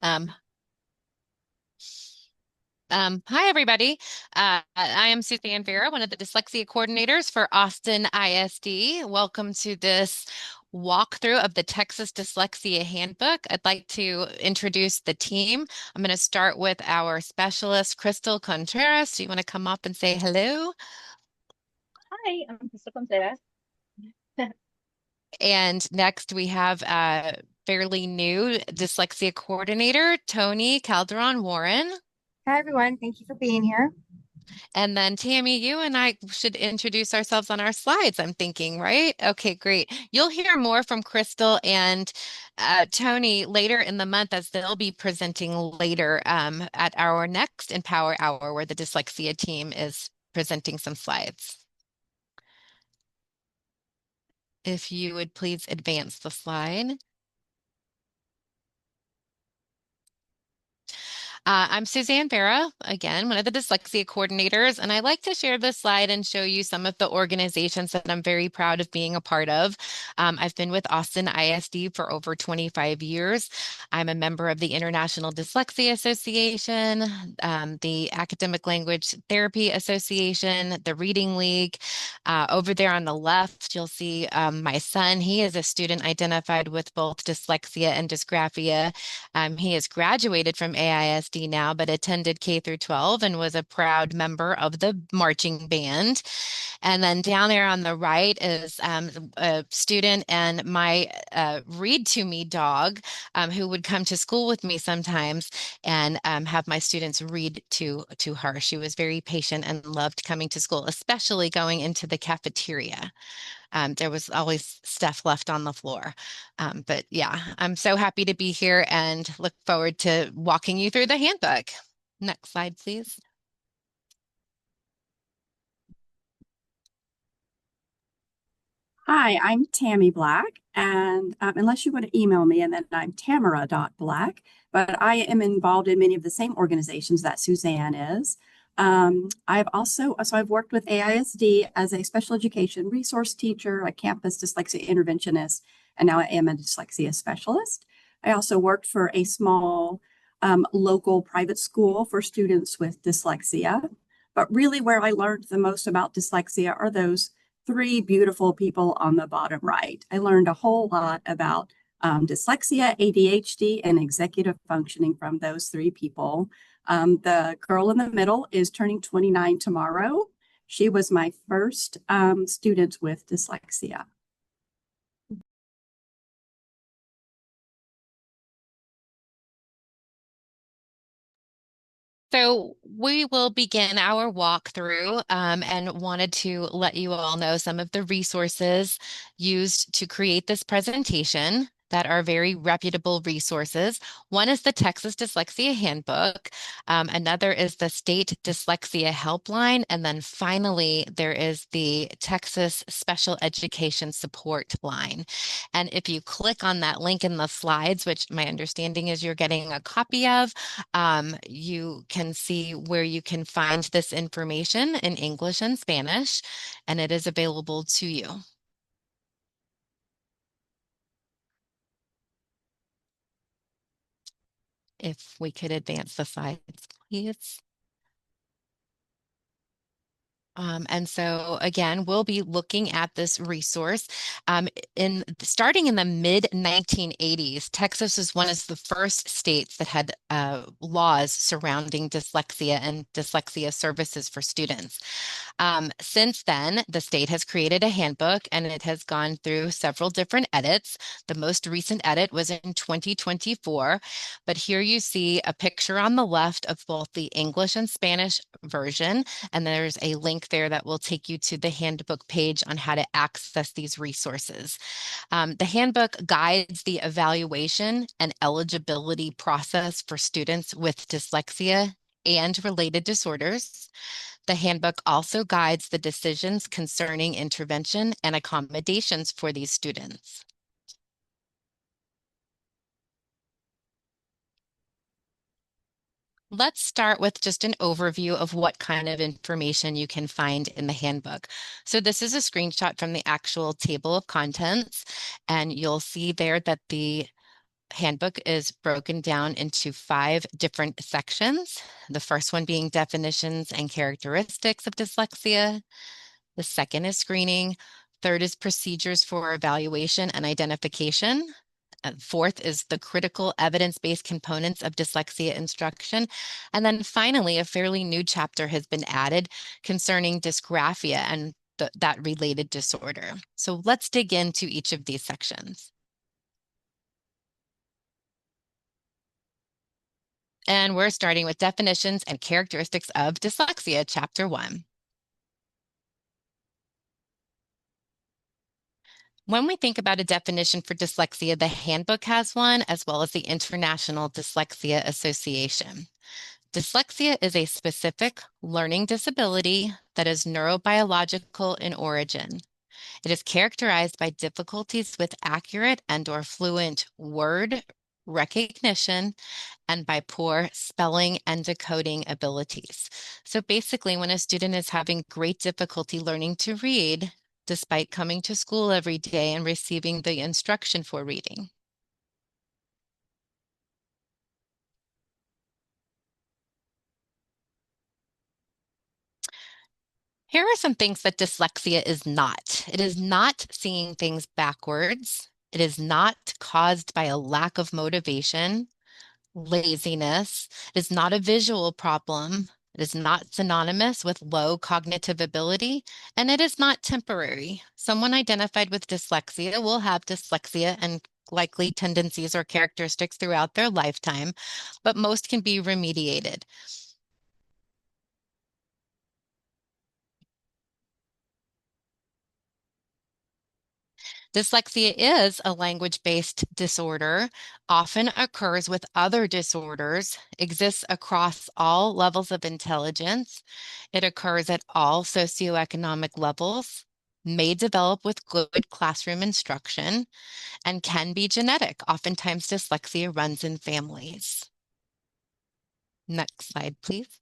Um, Hi, everybody. I am Suzann Vera, one of the dyslexia coordinators for Austin ISD. Welcome to this walkthrough of the Texas Dyslexia Handbook. I'd like to introduce the team. I'm going to start with our specialist, Crystal Contreras. Do you want to come up and say hello? Hi, I'm Crystal Contreras. And next we have fairly new dyslexia coordinator, Tony Calderon Warren. Hi, everyone. Thank you for being here. And then Tammy, you and I should introduce ourselves on our slides, I'm thinking, right? Okay, great. You'll hear more from Crystal and Tony later in the month as they'll be presenting later at our next Empower Hour where the dyslexia team is presenting some slides. If you would please advance the slide. I'm Suzann Vera, again, one of the dyslexia coordinators, and I like to share this slide and show you some of the organizations that I'm very proud of being a part of. I've been with Austin ISD for over 25 years. I'm a member of the International Dyslexia Association, the Academic Language Therapy Association, the Reading League. Over there on the left, you'll see my son. He is a student identified with both dyslexia and dysgraphia. He has graduated from AISD now, but attended K through 12 and was a proud member of the marching band. And then down there on the right is a student and my read to me dog who would come to school with me sometimes and have my students read to her. She was very patient and loved coming to school, especially going into the cafeteria. There was always stuff left on the floor. But yeah, I'm so happy to be here and look forward to walking you through the handbook. Next slide, please. Hi, I'm Tammy Black, and unless you want to email me, and then I'm tamara.black, but I am involved in many of the same organizations that Suzann is. I've worked with AISD as a special education resource teacher, a campus dyslexia interventionist, and now I am a dyslexia specialist. I also worked for a small local private school for students with dyslexia. But really, where I learned the most about dyslexia are those three beautiful people on the bottom right. I learned a whole lot about dyslexia, ADHD, and executive functioning from those three people. The girl in the middle is turning 29 tomorrow. She was my first student with dyslexia. So we will begin our walkthrough and wanted to let you all know some of the resources used to create this presentation that are very reputable resources. One is the Texas Dyslexia Handbook. Another is the State Dyslexia Helpline. And then finally, there is the Texas Special Education Support Line. And if you click on that link in the slides, which my understanding is you're getting a copy of, you can see where you can find this information in English and Spanish, and it is available to you. If we could advance the slides, please. And so again, we'll be looking at this resource. Starting in the mid 1980s, Texas was one of the first states that had laws surrounding dyslexia and dyslexia services for students. Since then, the state has created a handbook and it has gone through several different edits. The most recent edit was in 2024, but here you see a picture on the left of both the English and Spanish version, and there's a link there that will take you to the handbook page on how to access these resources. The handbook guides the evaluation and eligibility process for students with dyslexia and related disorders. The handbook also guides the decisions concerning intervention and accommodations for these students. Let's start with just an overview of what kind of information you can find in the handbook. So this is a screenshot from the actual table of contents, and you'll see there that the handbook is broken down into 5 different sections. The first one being definitions and characteristics of dyslexia. The second is screening. Third is procedures for evaluation and identification. Fourth is the critical evidence-based components of dyslexia instruction. And then finally, a fairly new chapter has been added concerning dysgraphia and that related disorder. So let's dig into each of these sections. And we're starting with definitions and characteristics of dyslexia, chapter 1. When we think about a definition for dyslexia, the handbook has one, as well as the International Dyslexia Association. Dyslexia is a specific learning disability that is neurobiological in origin. It is characterized by difficulties with accurate and/or fluent word recognition and by poor spelling and decoding abilities. So basically, when a student is having great difficulty learning to read, despite coming to school every day and receiving the instruction for reading. Here are some things that dyslexia is not. It is not seeing things backwards. It is not caused by a lack of motivation, laziness. It is not a visual problem. It is not synonymous with low cognitive ability, and it is not temporary. Someone identified with dyslexia will have dyslexia and likely tendencies or characteristics throughout their lifetime, but most can be remediated. Dyslexia is a language-based disorder, often occurs with other disorders, exists across all levels of intelligence. It occurs at all socioeconomic levels, may develop with good classroom instruction, and can be genetic. Oftentimes, dyslexia runs in families. Next slide, please.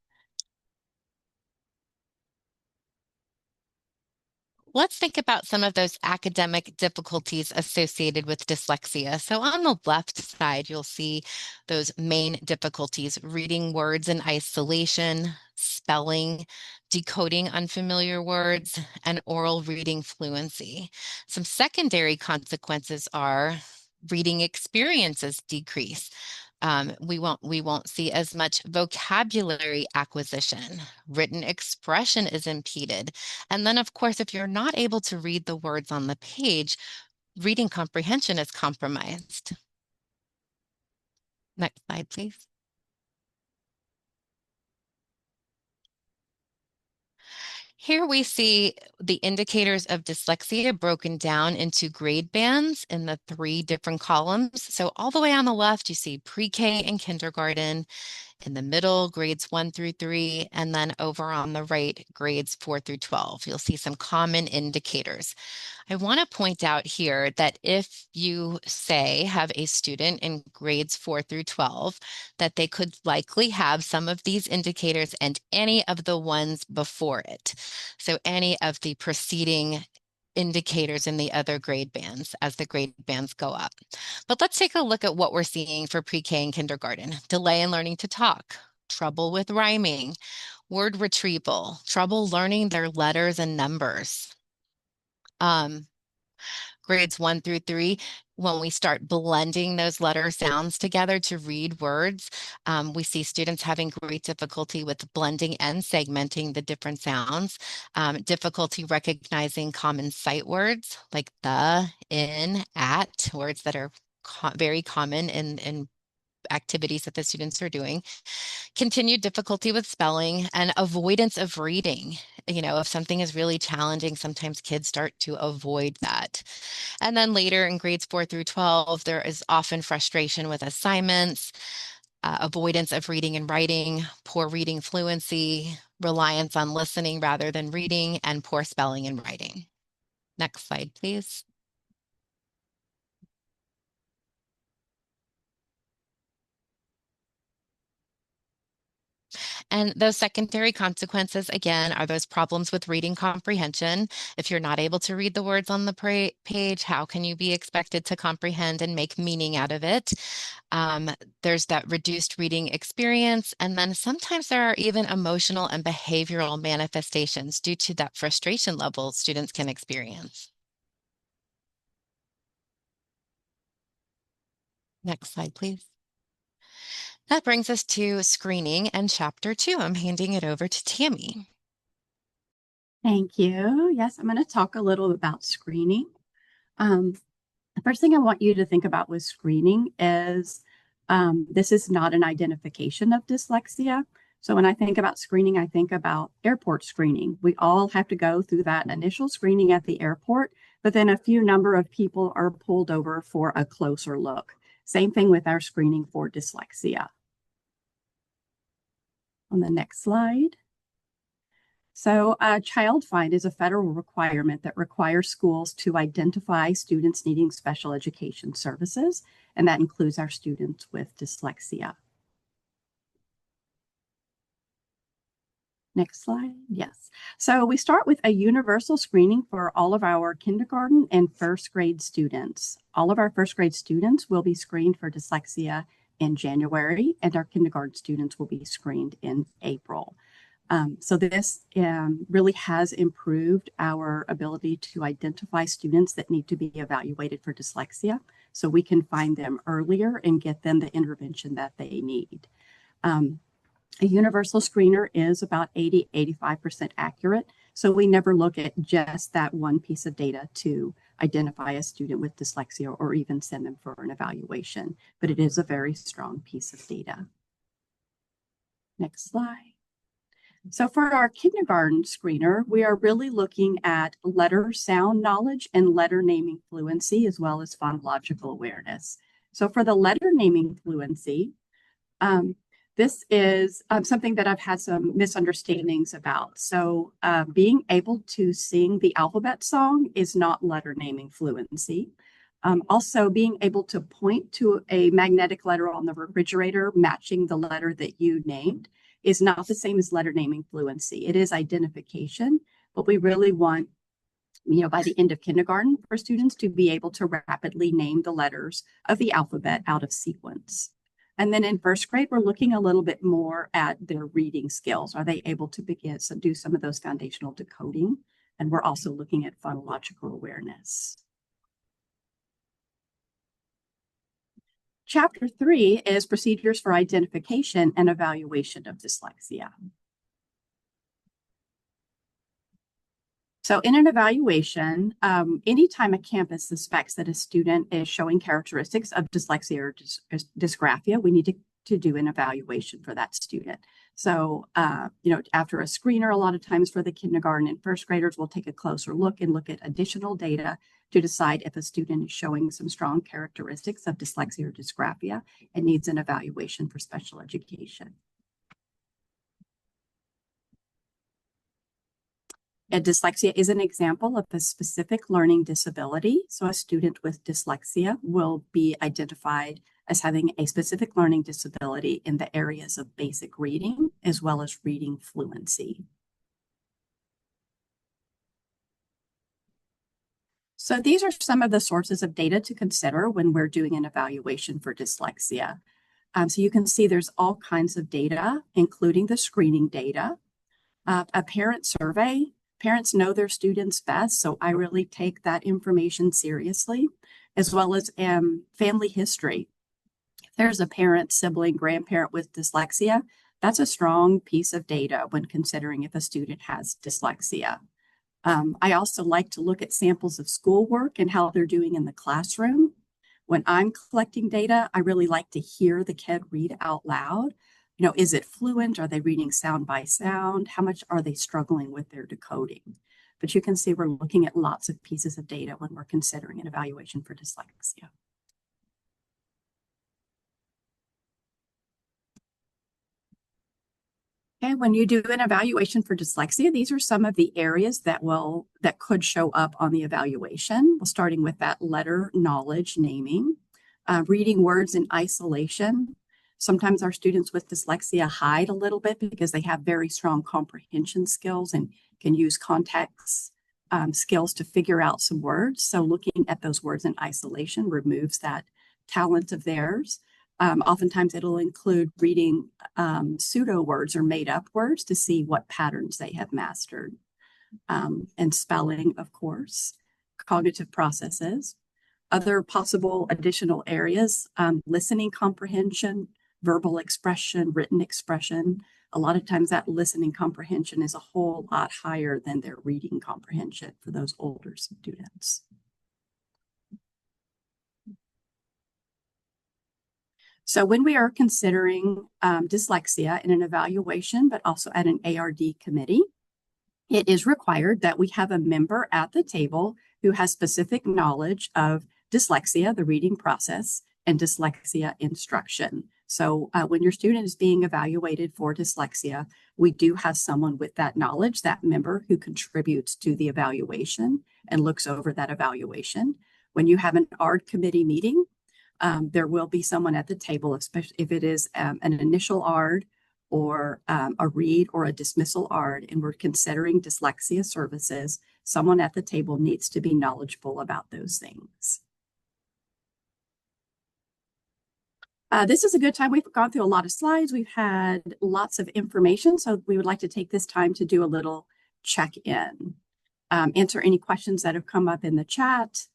Let's think about some of those academic difficulties associated with dyslexia. So on the left side, you'll see those main difficulties: reading words in isolation, spelling, decoding unfamiliar words, and oral reading fluency. Some secondary consequences are reading experiences decrease. We won't see as much vocabulary acquisition. Written expression is impeded. And then, of course, if you're not able to read the words on the page, reading comprehension is compromised. Next slide, please. Here we see the indicators of dyslexia broken down into grade bands in the 3 different columns. So all the way on the left, you see pre-K and kindergarten. In the middle, grades 1 through 3, and then over on the right, grades 4 through 12. You'll see some common indicators. I want to point out here that if you say have a student in grades 4 through 12, that they could likely have some of these indicators and any of the ones before it. So any of the preceding indicators in the other grade bands as the grade bands go up. But let's take a look at what we're seeing for pre-K and kindergarten. Delay in learning to talk, trouble with rhyming, word retrieval, trouble learning their letters and numbers. Grades 1 through 3, when we start blending those letter sounds together to read words, we see students having great difficulty with blending and segmenting the different sounds, difficulty recognizing common sight words like the, in, at, words that are very common in activities that the students are doing, continued difficulty with spelling, and avoidance of reading. You know, if something is really challenging, sometimes kids start to avoid that. And then later in grades 4 through 12, there is often frustration with assignments, avoidance of reading and writing, poor reading fluency, reliance on listening rather than reading, and poor spelling and writing. Next slide, please. And those secondary consequences, again, are those problems with reading comprehension. If you're not able to read the words on the page, how can you be expected to comprehend and make meaning out of it? There's that reduced reading experience. And then sometimes there are even emotional and behavioral manifestations due to that frustration level students can experience. Next slide, please. That brings us to screening and chapter 2. I'm handing it over to Tammy. Thank you. Yes, I'm going to talk a little about screening. The first thing I want you to think about with screening is this is not an identification of dyslexia. So when I think about screening, I think about airport screening. We all have to go through that initial screening at the airport, but then a few number of people are pulled over for a closer look. Same thing with our screening for dyslexia. On the next slide. So Child Find is a federal requirement that requires schools to identify students needing special education services, and that includes our students with dyslexia. Next slide. Yes. So we start with a universal screening for all of our kindergarten and first grade students. All of our first grade students will be screened for dyslexia in January, and our kindergarten students will be screened in April. So this really has improved our ability to identify students that need to be evaluated for dyslexia, so we can find them earlier and get them the intervention that they need. A universal screener is about 80–85% accurate, so we never look at just that one piece of data to identify a student with dyslexia or even send them for an evaluation, but it is a very strong piece of data. Next slide. So for our kindergarten screener, we are really looking at letter sound knowledge and letter naming fluency, as well as phonological awareness. So for the letter naming fluency, this is something that I've had some misunderstandings about. So being able to sing the alphabet song is not letter naming fluency. Also, being able to point to a magnetic letter on the refrigerator matching the letter that you named is not the same as letter naming fluency. It is identification, but we really want, by the end of kindergarten, for students to be able to rapidly name the letters of the alphabet out of sequence. And then in first grade, we're looking a little bit more at their reading skills. Are they able to begin to do some of those foundational decoding? And we're also looking at phonological awareness. Chapter 3 is procedures for identification and evaluation of dyslexia. So in an evaluation, anytime a campus suspects that a student is showing characteristics of dyslexia or dysgraphia, we need to do an evaluation for that student. So, after a screener, a lot of times for the kindergarten and first graders, we'll take a closer look and look at additional data to decide if a student is showing some strong characteristics of dyslexia or dysgraphia and needs an evaluation for special education. Dyslexia is an example of a specific learning disability. So a student with dyslexia will be identified as having a specific learning disability in the areas of basic reading as well as reading fluency. So these are some of the sources of data to consider when we're doing an evaluation for dyslexia. So you can see there's all kinds of data, including the screening data, a parent survey. Parents know their students best, so I really take that information seriously, as well as family history. If there's a parent, sibling, grandparent with dyslexia, that's a strong piece of data when considering if a student has dyslexia. I also like to look at samples of schoolwork and how they're doing in the classroom. When I'm collecting data, I really like to hear the kid read out loud. Is it fluent? Are they reading sound by sound? How much are they struggling with their decoding? But you can see we're looking at lots of pieces of data when we're considering an evaluation for dyslexia. Okay, when you do an evaluation for dyslexia, these are some of the areas that could show up on the evaluation. Well, starting with that letter knowledge naming, reading words in isolation. Sometimes our students with dyslexia hide a little bit because they have very strong comprehension skills and can use context skills to figure out some words. So looking at those words in isolation removes that talent of theirs. Oftentimes it'll include reading pseudo words or made up words to see what patterns they have mastered. And spelling, of course, cognitive processes. Other possible additional areas, listening comprehension, verbal expression, written expression. A lot of times that listening comprehension is a whole lot higher than their reading comprehension for those older students. So when we are considering dyslexia in an evaluation, but also at an ARD committee, it is required that we have a member at the table who has specific knowledge of dyslexia, the reading process, and dyslexia instruction. So when your student is being evaluated for dyslexia, we do have someone with that knowledge, that member who contributes to the evaluation and looks over that evaluation. When you have an ARD committee meeting, there will be someone at the table, especially if it is an initial ARD or a read or a dismissal ARD, and we're considering dyslexia services, someone at the table needs to be knowledgeable about those things. This is a good time. We've gone through a lot of slides. We've had lots of information, so we would like to take this time to do a little check-in. Answer any questions that have come up in the chat,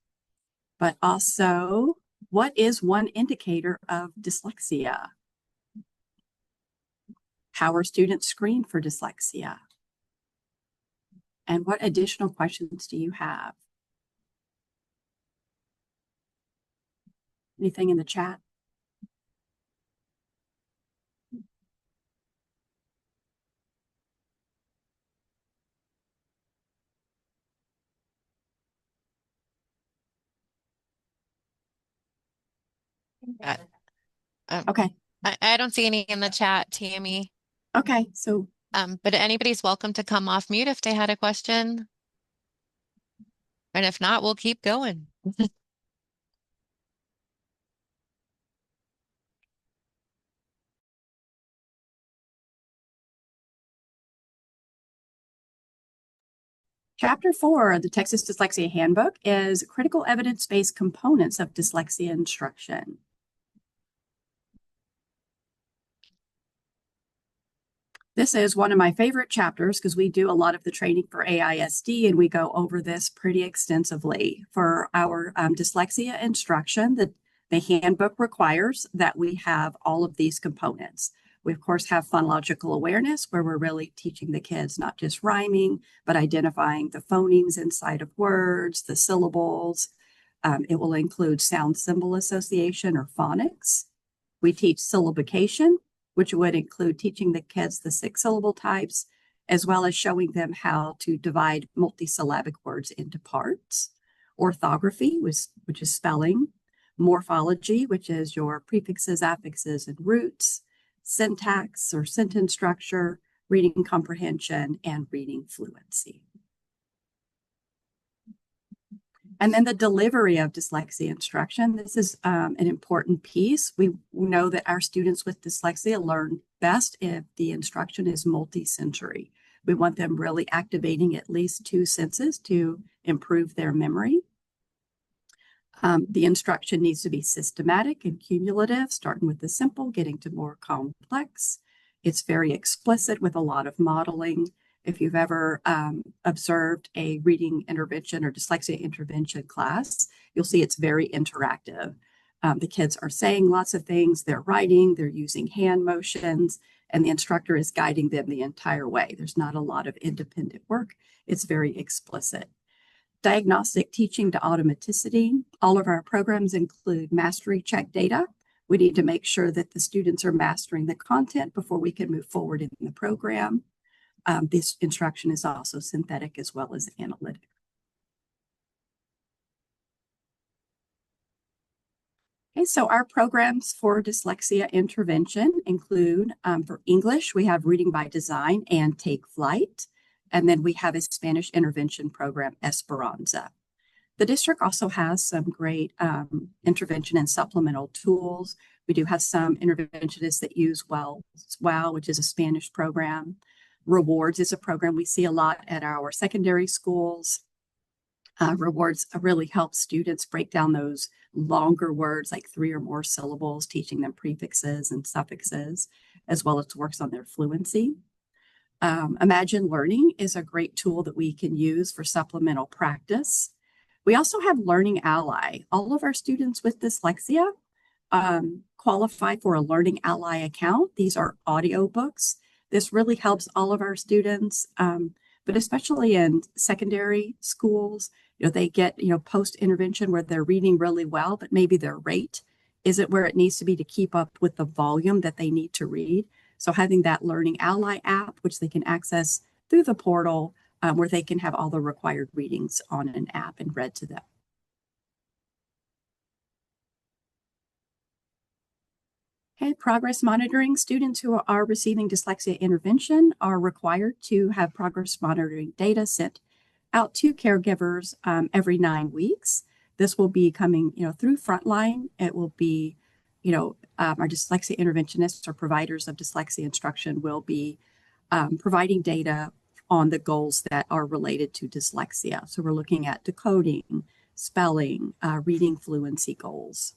but also, what is one indicator of dyslexia? How are students screened for dyslexia? And what additional questions do you have? Anything in the chat? Okay. I don't see any in the chat, Tammy. Okay, so but anybody's welcome to come off mute if they had a question. And if not, we'll keep going. Chapter 4 of the Texas Dyslexia Handbook is critical evidence-based components of dyslexia instruction. This is one of my favorite chapters because we do a lot of the training for AISD and we go over this pretty extensively. For our dyslexia instruction, the handbook requires that we have all of these components. We, of course, have phonological awareness where we're really teaching the kids not just rhyming, but identifying the phonemes inside of words, the syllables. It will include sound symbol association or phonics. We teach syllabication, which would include teaching the kids the 6 syllable types, as well as showing them how to divide multisyllabic words into parts. Orthography, which is spelling. Morphology, which is your prefixes, affixes, and roots. Syntax or sentence structure, reading comprehension, and reading fluency. And then the delivery of dyslexia instruction. This is an important piece. We know that our students with dyslexia learn best if the instruction is multi-sensory. We want them really activating at least 2 senses to improve their memory. The instruction needs to be systematic and cumulative, starting with the simple, getting to more complex. It's very explicit with a lot of modeling. If you've ever observed a reading intervention or dyslexia intervention class, you'll see it's very interactive. The kids are saying lots of things, they're writing, they're using hand motions, and the instructor is guiding them the entire way. There's not a lot of independent work. It's very explicit. Diagnostic teaching to automaticity. All of our programs include mastery check data. We need to make sure that the students are mastering the content before we can move forward in the program. This instruction is also synthetic as well as analytic. Okay, so our programs for dyslexia intervention include, for English, we have Reading by Design and Take Flight. And then we have a Spanish intervention program, Esperanza. The district also has some great intervention and supplemental tools. We do have some interventionists that use WOW, which is a Spanish program. Rewards is a program we see a lot at our secondary schools. Rewards really help students break down those longer words, like 3 or more syllables, teaching them prefixes and suffixes, as well as works on their fluency. Imagine Learning is a great tool that we can use for supplemental practice. We also have Learning Ally. All of our students with dyslexia qualify for a Learning Ally account. These are audiobooks. This really helps all of our students, but especially in secondary schools, they get, post-intervention where they're reading really well, but maybe their rate isn't where it needs to be to keep up with the volume that they need to read. So having that Learning Ally app, which they can access through the portal, where they can have all the required readings on an app and read to them. Okay, progress monitoring. Students who are receiving dyslexia intervention are required to have progress monitoring data sent out to caregivers every 9 weeks. This will be coming, through Frontline. It will be, our dyslexia interventionists or providers of dyslexia instruction will be providing data on the goals that are related to dyslexia. So we're looking at decoding, spelling, reading fluency goals.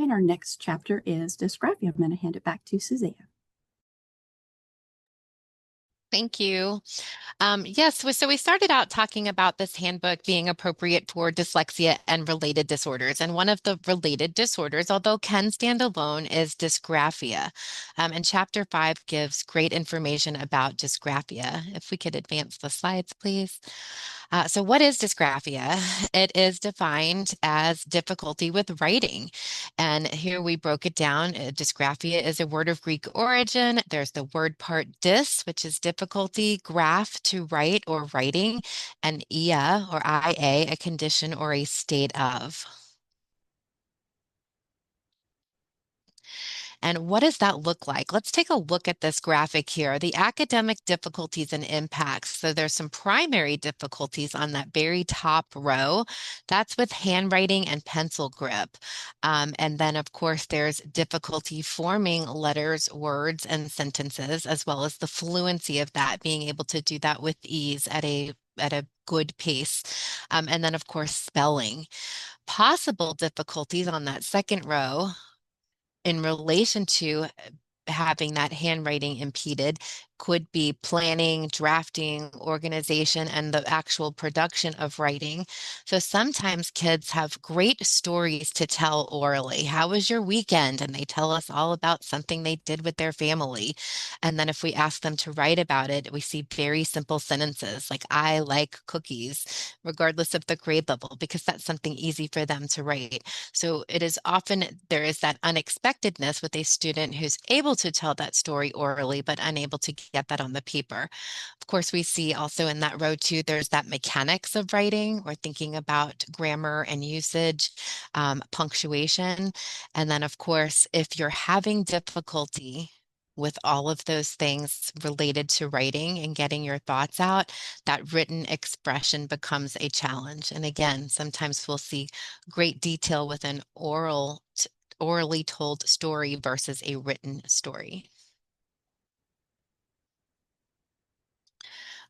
And our next chapter is dysgraphia. I'm going to hand it back to Suzann. Thank you. Yes, so we started out talking about this handbook being appropriate for dyslexia and related disorders. And one of the related disorders, although can stand alone, is dysgraphia. And Chapter 5 gives great information about dysgraphia. If we could advance the slides, please. So what is dysgraphia? It is defined as difficulty with writing. And here we broke it down. Dysgraphia is a word of Greek origin. There's the word part dys, which is difficulty, graph, to write or writing, and ia or ia, a condition or a state of. And what does that look like? Let's take a look at this graphic here. The academic difficulties and impacts. So there's some primary difficulties on that very top row. That's with handwriting and pencil grip. And then, of course, there's difficulty forming letters, words, and sentences, as well as the fluency of that, being able to do that with ease at a good pace. And then, of course, spelling. Possible difficulties on that second row in relation to having that handwriting impeded could be planning, drafting, organization, and the actual production of writing. So sometimes kids have great stories to tell orally. How was your weekend? And they tell us all about something they did with their family. And then if we ask them to write about it, we see very simple sentences like, I like cookies, regardless of the grade level, because that's something easy for them to write. So it is often, there is that unexpectedness with a student who's able to tell that story orally, but unable to get that on the paper. Of course, we see also in that row too, there's that mechanics of writing or thinking about grammar and usage, punctuation. And then of course, if you're having difficulty with all of those things related to writing and getting your thoughts out, that written expression becomes a challenge. And again, sometimes we'll see great detail with an orally told story versus a written story.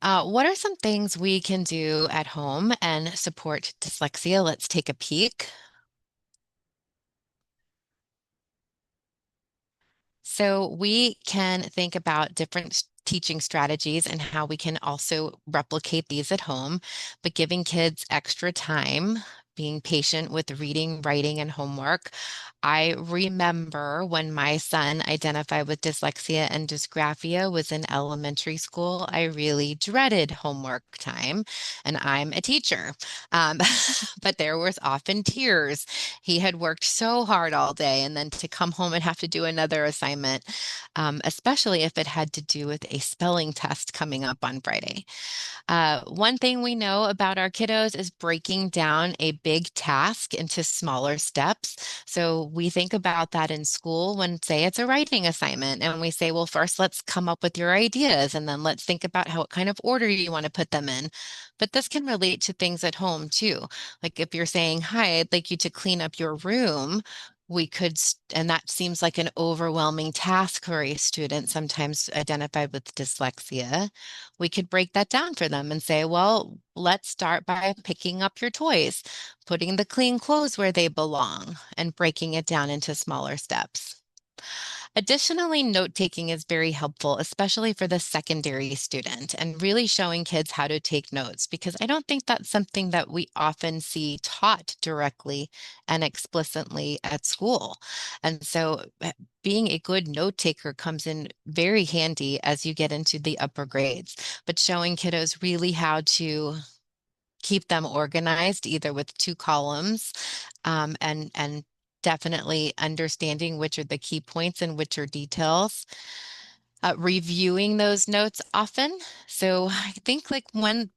What are some things we can do at home and support dyslexia? Let's take a peek. So we can think about different teaching strategies and how we can also replicate these at home, but giving kids extra time, being patient with reading, writing, and homework. I remember when my son identified with dyslexia and dysgraphia was in elementary school, I really dreaded homework time, and I'm a teacher. But there was often tears. He had worked so hard all day, and then to come home and have to do another assignment, especially if it had to do with a spelling test coming up on Friday. One thing we know about our kiddos is breaking down a big task into smaller steps. So we think about that in school when, say, it's a writing assignment, and we say, well, first let's come up with your ideas, and then let's think about what kind of order you want to put them in. But this can relate to things at home too. Like if you're saying, hi, I'd like you to clean up your room, we could, and that seems like an overwhelming task for a student, sometimes identified with dyslexia. We could break that down for them and say, well, let's start by picking up your toys, putting the clean clothes where they belong, and breaking it down into smaller steps. Additionally, note-taking is very helpful, especially for the secondary student, and really showing kids how to take notes, because I don't think that's something that we often see taught directly and explicitly at school. And so being a good note-taker comes in very handy as you get into the upper grades, but showing kiddos really how to keep them organized, either with 2 columns, and definitely understanding which are the key points and which are details. Reviewing those notes often. So I think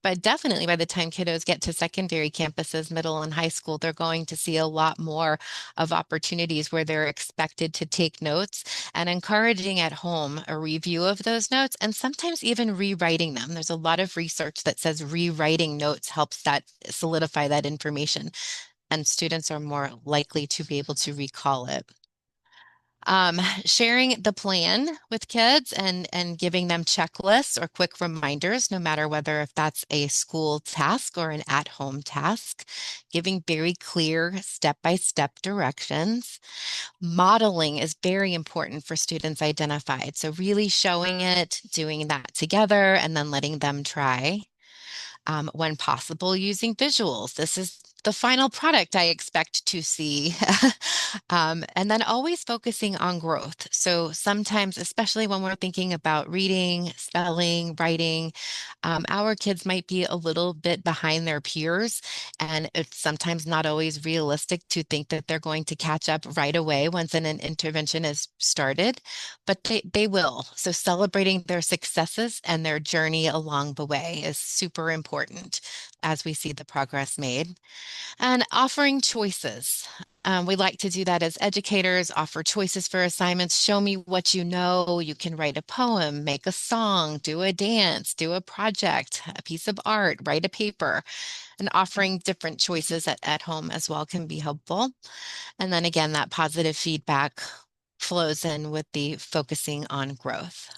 but definitely by the time kiddos get to secondary campuses, middle and high school, they're going to see a lot more of opportunities where they're expected to take notes, and encouraging at home a review of those notes, and sometimes even rewriting them. There's a lot of research that says rewriting notes helps that solidify that information, and students are more likely to be able to recall it. Sharing the plan with kids and giving them checklists or quick reminders, no matter whether if that's a school task or an at-home task, giving very clear step-by-step directions. Modeling is very important for students identified. So really showing it, doing that together, and then letting them try. When possible, using visuals. This is the final product I expect to see. And then always focusing on growth. So sometimes, especially when we're thinking about reading, spelling, writing, our kids might be a little bit behind their peers, and it's sometimes not always realistic to think that they're going to catch up right away once an intervention is started, but they will. So celebrating their successes and their journey along the way is super important as we see the progress made. And offering choices. We like to do that as educators, offer choices for assignments. Show me what you know. You can write a poem, make a song, do a dance, do a project, a piece of art, write a paper. And offering different choices at home as well can be helpful. And then again, that positive feedback flows in with the focusing on growth.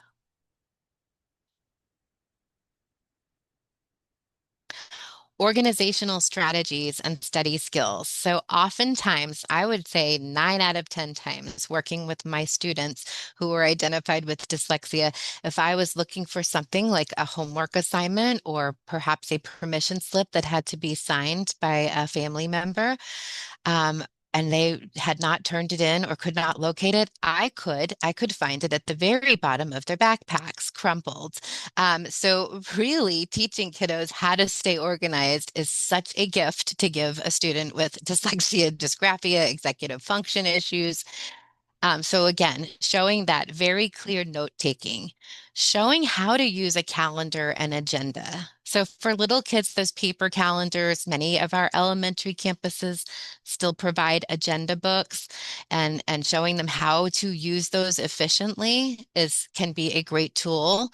Organizational strategies and study skills. So oftentimes, I would say 9 out of 10 times working with my students who were identified with dyslexia, if I was looking for something like a homework assignment or perhaps a permission slip that had to be signed by a family member, and they had not turned it in or could not locate it, I could find it at the very bottom of their backpacks, crumpled. So really teaching kiddos how to stay organized is such a gift to give a student with dyslexia, dysgraphia, executive function issues. So again, showing that very clear note-taking, showing how to use a calendar and agenda. So for little kids, those paper calendars, many of our elementary campuses still provide agenda books, and showing them how to use those efficiently can be a great tool.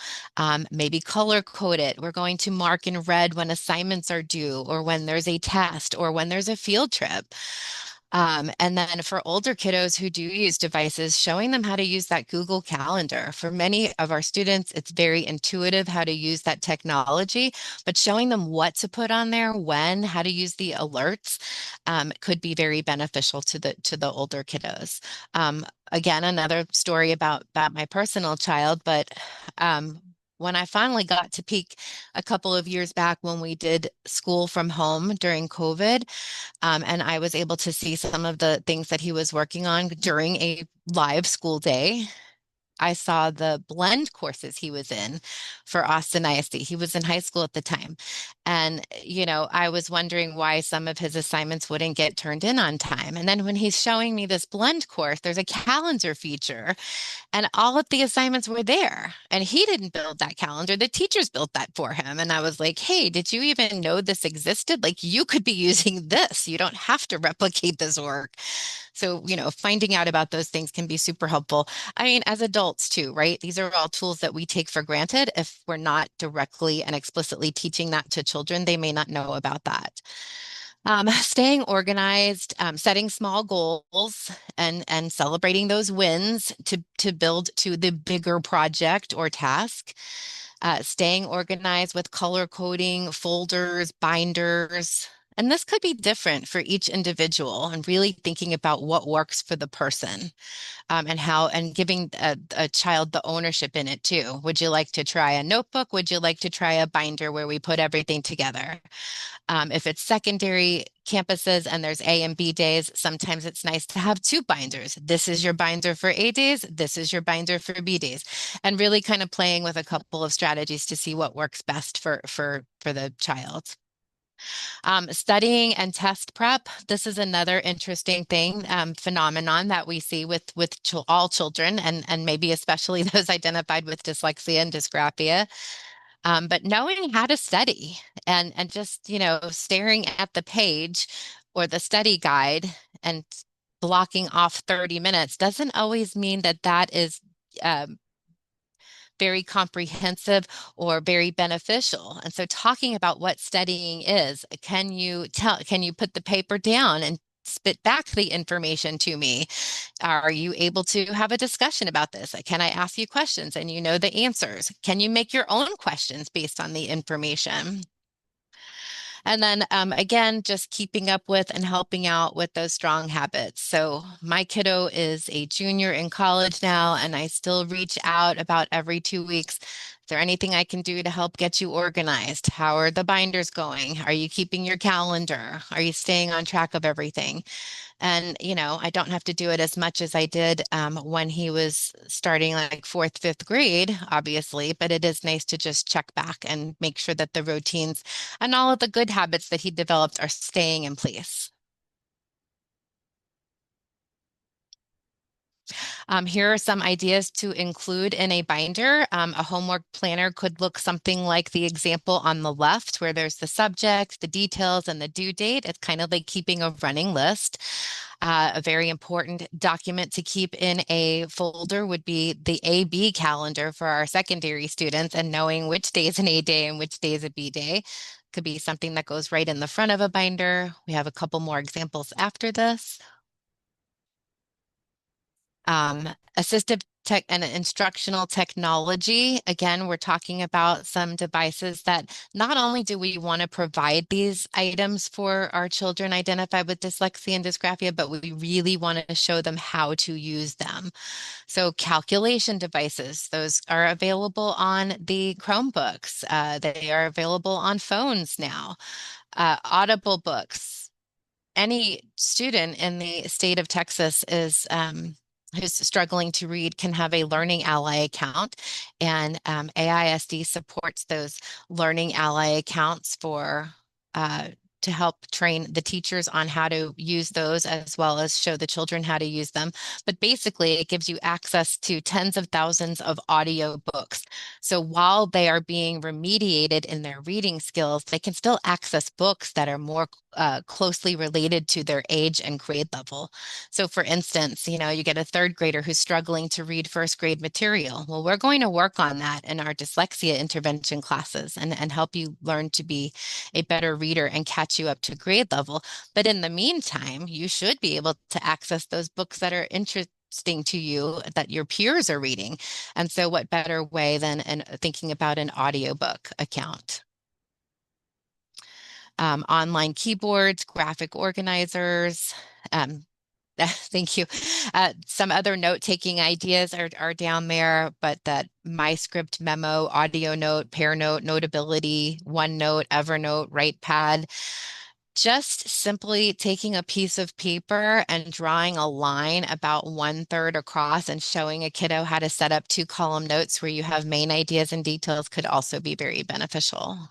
Maybe color code it. We're going to mark in red when assignments are due, or when there's a test, or when there's a field trip. And then for older kiddos who do use devices, showing them how to use that Google Calendar. For many of our students, it's very intuitive how to use that technology, but showing them what to put on there, when, how to use the alerts, could be very beneficial to the older kiddos. Again, another story about my personal child, but when I finally got to peak a couple of years back when we did school from home during COVID, and I was able to see some of the things that he was working on during a live school day, I saw the blend courses he was in for Austin ISD. He was in high school at the time. And, I was wondering why some of his assignments wouldn't get turned in on time. And then when he's showing me this blend course, there's a calendar feature and all of the assignments were there. And he didn't build that calendar. The teachers built that for him. And I was like, hey, did you even know this existed? Like, you could be using this. You don't have to replicate this work. So, finding out about those things can be super helpful. I mean, as adults too, right? These are all tools that we take for granted. If we're not directly and explicitly teaching that to children, they may not know about that. Staying organized, setting small goals and celebrating those wins to build to the bigger project or task. Staying organized with color coding, folders, binders. And this could be different for each individual, and really thinking about what works for the person, and giving a child the ownership in it too. Would you like to try a notebook? Would you like to try a binder where we put everything together? If it's secondary campuses and there's A and B days, sometimes it's nice to have two binders. This is your binder for A days. This is your binder for B days. And really kind of playing with a couple of strategies to see what works best for the child. Studying and test prep. This is another interesting thing, phenomenon that we see with all children, and maybe especially those identified with dyslexia and dysgraphia. But knowing how to study and just, staring at the page or the study guide and blocking off 30 minutes doesn't always mean that that is very comprehensive or very beneficial. And so talking about what studying is, can you put the paper down and spit back the information to me? Are you able to have a discussion about this? Can I ask you questions and you know the answers? Can you make your own questions based on the information? And then again, just keeping up with and helping out with those strong habits. So my kiddo is a junior in college now, and I still reach out about every 2 weeks. Is there anything I can do to help get you organized? How are the binders going? Are you keeping your calendar? Are you staying on track of everything? And, I don't have to do it as much as I did when he was starting like fourth, fifth grade, obviously, but it is nice to just check back and make sure that the routines and all of the good habits that he developed are staying in place. Here are some ideas to include in a binder. A homework planner could look something like the example on the left, where there's the subject, the details, and the due date. It's kind of like keeping a running list. A very important document to keep in a folder would be the A-B calendar for our secondary students, and knowing which day is an A day and which day is a B day. Could be something that goes right in the front of a binder. We have a couple more examples after this. Assistive tech and instructional technology. Again, we're talking about some devices that not only do we want to provide these items for our children identified with dyslexia and dysgraphia, but we really want to show them how to use them. So calculation devices, those are available on the Chromebooks. They are available on phones now. Audible books. Any student in the state of Texas who's struggling to read can have a Learning Ally account, and AISD supports those Learning Ally accounts to help train the teachers on how to use those, as well as show the children how to use them. But basically, it gives you access to tens of thousands of audio books. So while they are being remediated in their reading skills, they can still access books that are more closely related to their age and grade level. So for instance, you get a third grader who's struggling to read first grade material. Well, we're going to work on that in our dyslexia intervention classes and help you learn to be a better reader and catch you up to grade level. But in the meantime, you should be able to access those books that are interesting to you that your peers are reading. And so what better way than thinking about an audiobook account? Online keyboards, graphic organizers. Thank you. Some other note-taking ideas are down there, but that MyScript memo, audio note, pair note, Notability, OneNote, Evernote, WritePad. just simply taking a piece of paper and drawing a line about 1/3 across and showing a kiddo how to set up 2-column notes where you have main ideas and details could also be very beneficial.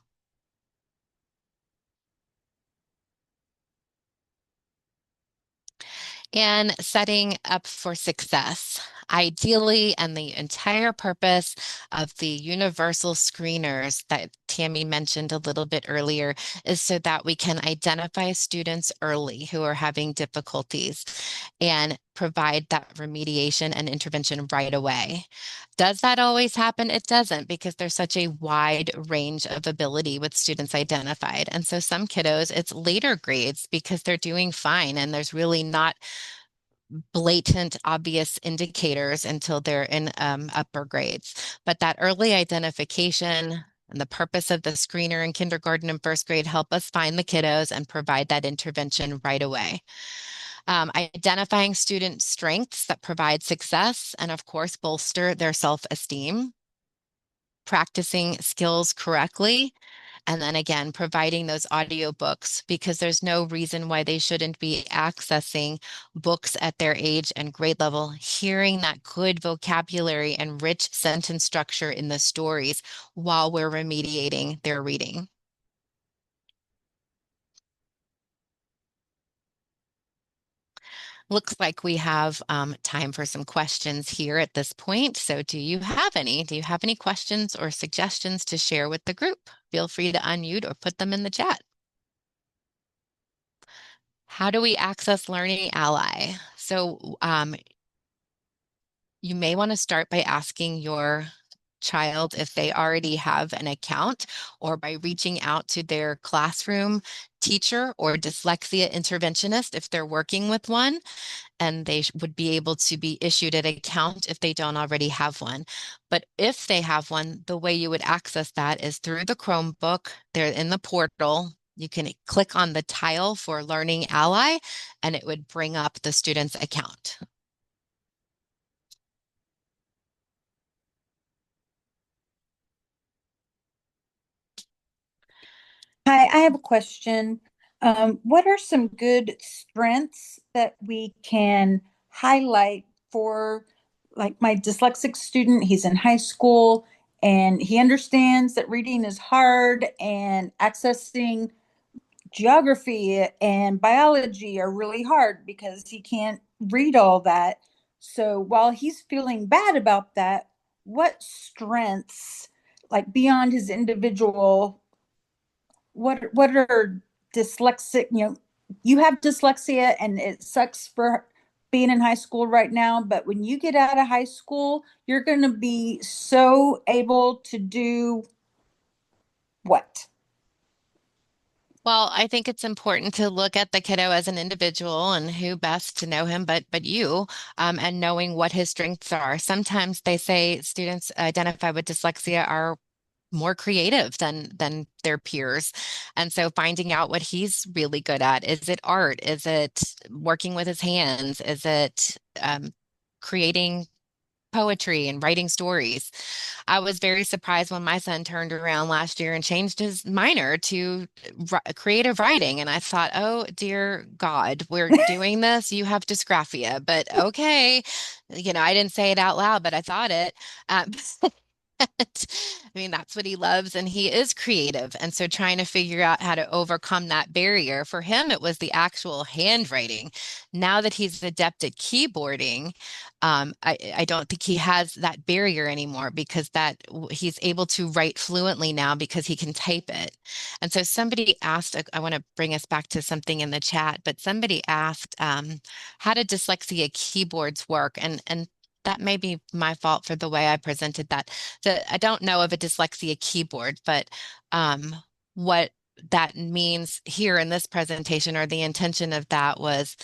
And setting up for success. Ideally, and the entire purpose of the universal screeners that Tammy mentioned a little bit earlier is so that we can identify students early who are having difficulties and provide that remediation and intervention right away. Does that always happen? It doesn't, because there's such a wide range of ability with students identified. And so some kiddos, it's later grades because they're doing fine and there's really not blatant, obvious indicators until they're in upper grades. But that early identification and the purpose of the screener in kindergarten and first grade help us find the kiddos and provide that intervention right away. Identifying student strengths that provide success and, of course, bolster their self-esteem. Practicing skills correctly. And then again, providing those audiobooks, because there's no reason why they shouldn't be accessing books at their age and grade level, hearing that good vocabulary and rich sentence structure in the stories while we're remediating their reading. Looks like we have time for some questions here at this point. So do you have any? Do you have any questions or suggestions to share with the group? Feel free to unmute or put them in the chat. How do we access Learning Ally? So you may want to start by asking your child if they already have an account, or by reaching out to their classroom teacher or dyslexia interventionist if they're working with one, and they would be able to be issued an account if they don't already have one. But if they have one, the way you would access that is through the Chromebook. They're in the portal. You can click on the tile for Learning Ally, and it would bring up the student's account. Hi, I have a question. What are some good strengths that we can highlight for, like, my dyslexic student? He's in high school and he understands that reading is hard and accessing geography and biology are really hard because he can't read all that. So while he's feeling bad about that, what strengths, like beyond his individual, what are dyslexic, you have dyslexia and it sucks for being in high school right now, but when you get out of high school, you're going to be so able to do what? Well, I think it's important to look at the kiddo as an individual, and who best to know him but you, and knowing what his strengths are. Sometimes they say students identified with dyslexia are more creative than their peers. And so finding out what he's really good at. Is it art? Is it working with his hands? Is it creating poetry and writing stories? I was very surprised when my son turned around last year and changed his minor to creative writing. And I thought, oh, dear God, we're doing this. You have dysgraphia, but okay. I didn't say it out loud, but I thought it. I mean, that's what he loves, and he is creative. And so trying to figure out how to overcome that barrier. For him, it was the actual handwriting. Now that he's adept at keyboarding, I don't think he has that barrier anymore, because he's able to write fluently now because he can type it. And so somebody asked, I want to bring us back to something in the chat, but somebody asked, how do dyslexia keyboards work? And that may be my fault for the way I presented that. I don't know of a dyslexia keyboard, but what that means here in this presentation, or the intention of that, was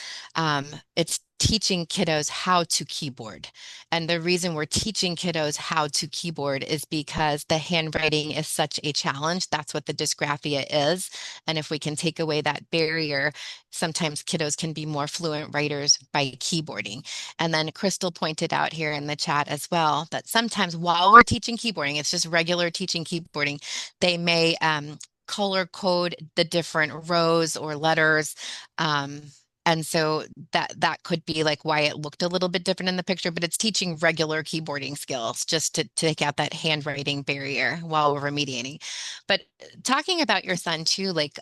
it's teaching kiddos how to keyboard. And the reason we're teaching kiddos how to keyboard is because the handwriting is such a challenge. That's what the dysgraphia is. And if we can take away that barrier, sometimes kiddos can be more fluent writers by keyboarding. And then Crystal pointed out here in the chat as well that sometimes while we're teaching keyboarding, it's just regular teaching keyboarding, they may color code the different rows or letters. And so that could be like why it looked a little bit different in the picture, but it's teaching regular keyboarding skills just to take out that handwriting barrier while we're remediating. But talking about your son too, like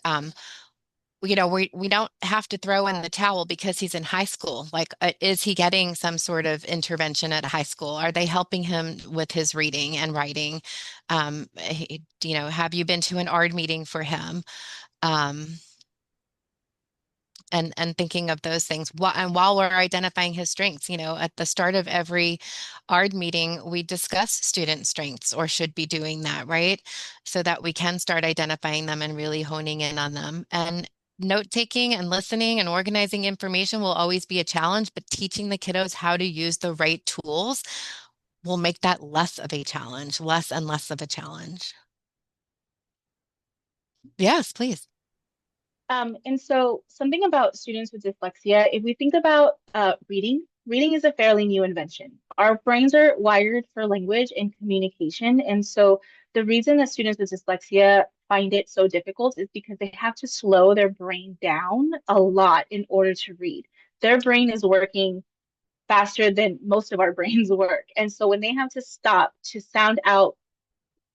we don't have to throw in the towel because he's in high school. Like, is he getting some sort of intervention at high school? Are they helping him with his reading and writing? Have you been to an art meeting for him? Um, and thinking of those things and while we're identifying his strengths, at the start of every ARD meeting, we discuss student strengths or should be doing that, right? So that we can start identifying them and really honing in on them. And note taking and listening and organizing information will always be a challenge, but teaching the kiddos how to use the right tools will make that less of a challenge, less and less of a challenge. Yes, please. And so something about students with dyslexia, if we think about reading is a fairly new invention. Our brains are wired for language and communication. And so the reason that students with dyslexia find it so difficult is because they have to slow their brain down a lot in order to read. Their brain is working faster than most of our brains work. And so when they have to stop to sound out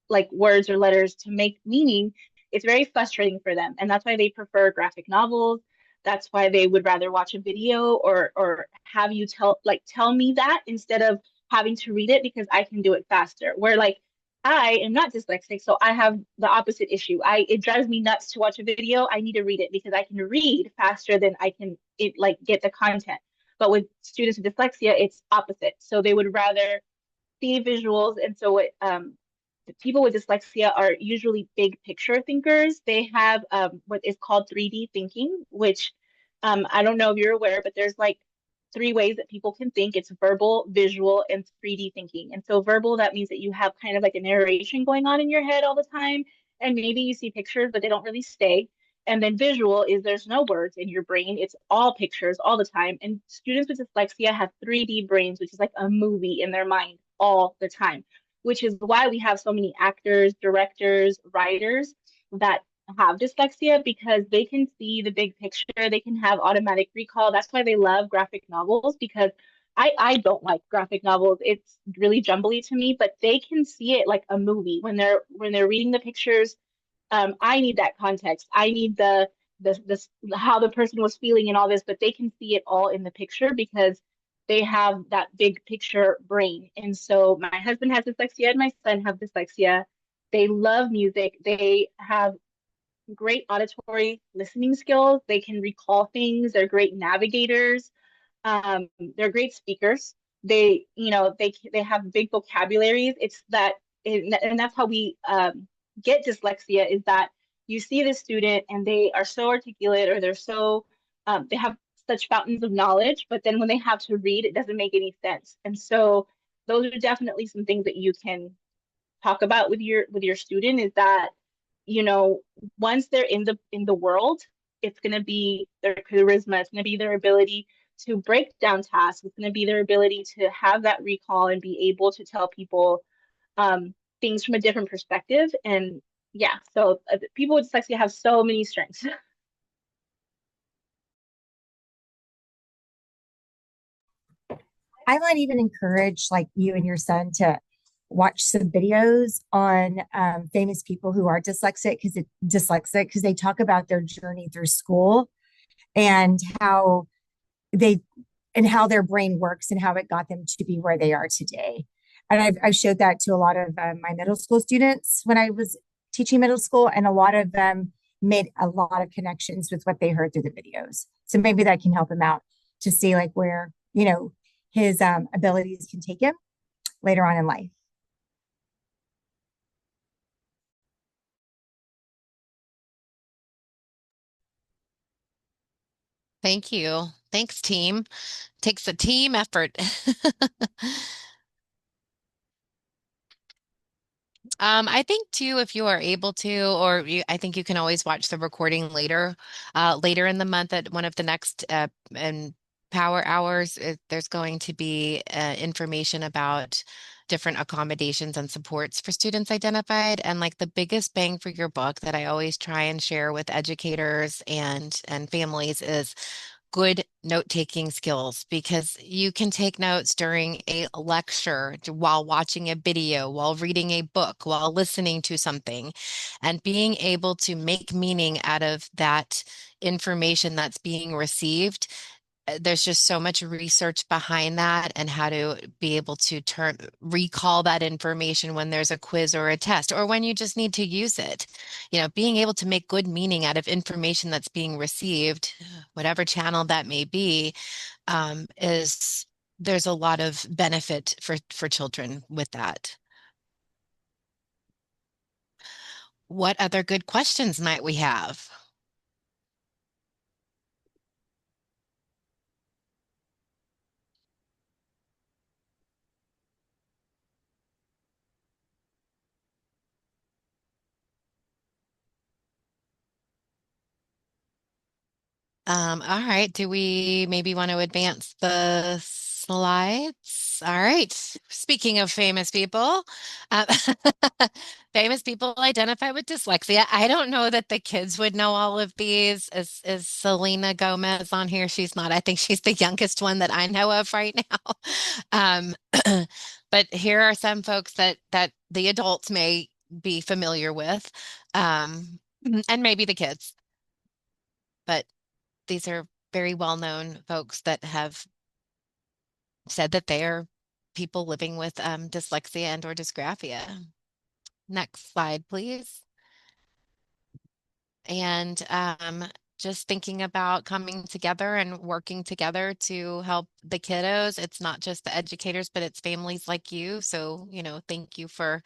like words or letters to make meaning, it's very frustrating for them. And that's why they prefer graphic novels. That's why they would rather watch a video or have you tell me that instead of having to read it because I can do it faster. Where like I am not dyslexic, so I have the opposite issue. It drives me nuts to watch a video. I need to read it because I can read faster than I can get the content. But with students with dyslexia, it's opposite. So they would rather see visuals. And so people with dyslexia are usually big picture thinkers. They have what is called 3D thinking, which I don't know if you're aware, but there's like three ways that people can think. It's verbal, visual, and 3D thinking. And so verbal, that means that you have kind of like a narration going on in your head all the time. And maybe you see pictures, but they don't really stay. And then visual is there's no words in your brain. It's all pictures all the time. And students with dyslexia have 3D brains, which is like a movie in their mind all the time, which is why we have so many actors, directors, writers that have dyslexia because they can see the big picture. They can have automatic recall. That's why they love graphic novels because I don't like graphic novels. It's really jumbly to me, but they can see it like a movie when they're reading the pictures. I need that context. I need the how the person was feeling and all this, but they can see it all in the picture because they have that big picture brain. And so my husband has dyslexia and my son have dyslexia. They love music. They have great auditory listening skills. They can recall things. They're great navigators. They're great speakers. They have big vocabularies. It's that, and that's how we get dyslexia is that you see the student and they are so articulate or they're so they have such fountains of knowledge, but then when they have to read, it doesn't make any sense. And so those are definitely some things that you can talk about with your student is that, once they're in the world, it's going to be their charisma, it's going to be their ability to break down tasks, it's going to be their ability to have that recall and be able to tell people things from a different perspective. And yeah, so people with dyslexia have so many strengths. I might even encourage like you and your son to watch some videos on famous people who are dyslexic because they talk about their journey through school and they how their brain works and how it got them to be where they are today. And I've showed that to a lot of my middle school students when I was teaching middle school, and a lot of them made a lot of connections with what they heard through the videos. So maybe that can help him out to see like where, his abilities can take him later on in life. Thank you. Thanks, team. Takes a team effort. I think too, if you are able to, I think you can always watch the recording later in the month at one of the next and power hours. There's going to be information about different accommodations and supports for students identified. And like the biggest bang for your buck that I always try and share with educators and families is good note-taking skills, because you can take notes during a lecture, while watching a video, while reading a book, while listening to something, and being able to make meaning out of that information that's being received. There's just so much research behind that, and how to be able to recall that information when there's a quiz or a test, or when you just need to use it. Being able to make good meaning out of information that's being received, whatever channel that may be, is there's a lot of benefit for children with that. What other good questions might we have? All right. Do we maybe want to advance the slides? All right. Speaking of famous people, uh, famous people identify with dyslexia. I don't know that the kids would know all of these. Is Selena Gomez on here? She's not. I think she's the youngest one that I know of right now. Um, but here are some folks that the adults may be familiar with, and maybe the kids. But these are very well-known folks that have said that they are people living with dyslexia and or dysgraphia. Next slide, please. And just thinking about coming together and working together to help the kiddos. It's not just the educators, but it's families like you. So, thank you for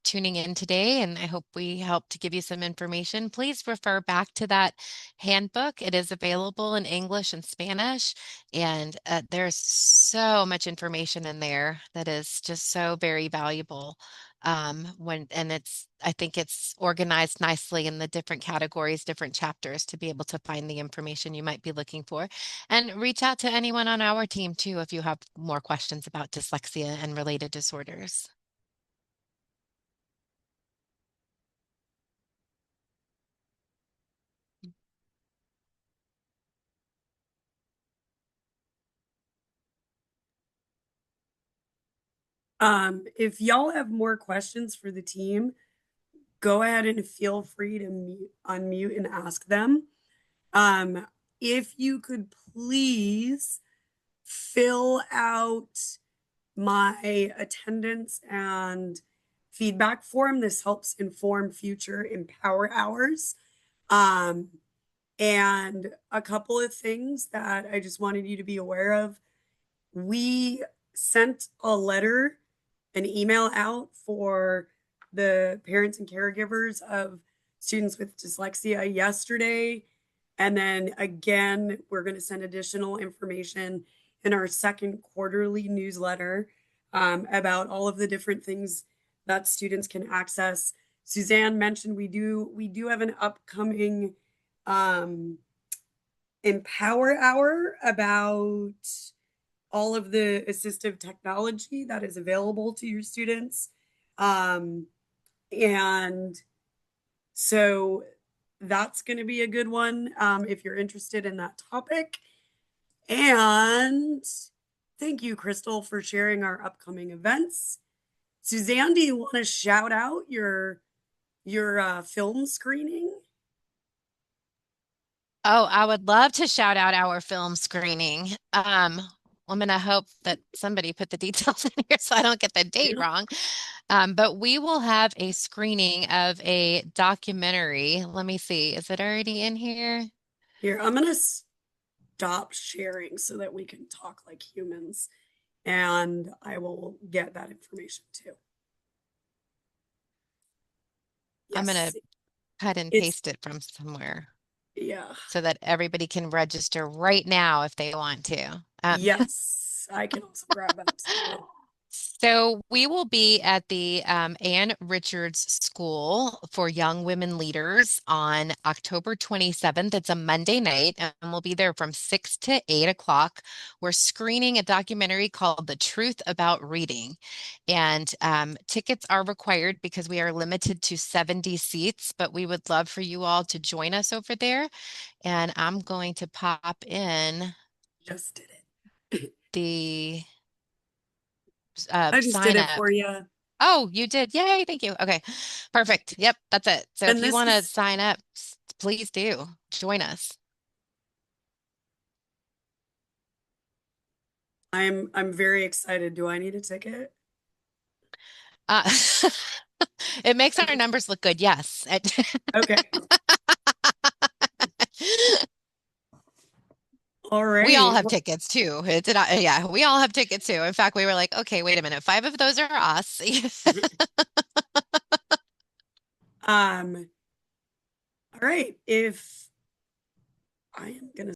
tuning in today, and I hope we helped to give you some information. Please refer back to that handbook. It is available in English and Spanish, and there's so much information in there that is just so very valuable. I think it's organized nicely in the different categories, different chapters, to be able to find the information you might be looking for. And reach out to anyone on our team too if you have more questions about dyslexia and related disorders. If y'all have more questions for the team, go ahead and feel free to unmute and ask them. If you could please fill out my attendance and feedback form. This helps inform future Empower Hours. And a couple of things that I just wanted you to be aware of. We sent a letter, an email out for the parents and caregivers of students with dyslexia yesterday. And then again, we're going to send additional information in our second quarterly newsletter about all of the different things that students can access. Suzann mentioned we do have an upcoming Empower Hour about all of the assistive technology that is available to your students. And so that's going to be a good one if you're interested in that topic. And thank you, Crystal, for sharing our upcoming events. Suzann, do you want to shout out your film screening? Oh, I would love to shout out our film screening. I'm going to hope that somebody put the details in here so I don't get the date wrong. But we will have a screening of a documentary. Let me see. Is it already in here? Here, I'm going to stop sharing so that we can talk like humans, and I will get that information too. Yes. I'm going to cut and paste it from somewhere. Yeah. So that everybody can register right now if they want to. Yes, I can also grab that too. So we will be at the Ann Richards School for Young Women Leaders on October 27th. It's a Monday night, and we'll be there from 6 to 8 o'clock. We're screening a documentary called The Truth About Reading. And tickets are required because we are limited to 70 seats, but we would love for you all to join us over there. And I'm going to pop in Just did it. the I just did sign it up. for you. Oh, you did. Yay. Thank you. Okay. Perfect. Yep. That's it. So And if you this want to is, sign up, please do join us. I'm very excited. Do I need a ticket? Uh, it makes our Okay. numbers look good. Yes. Okay. All We all right. have tickets too. Yeah, we all have tickets too. In fact, we were like, okay, wait a minute. 5 of those are us. All right. If I am gonna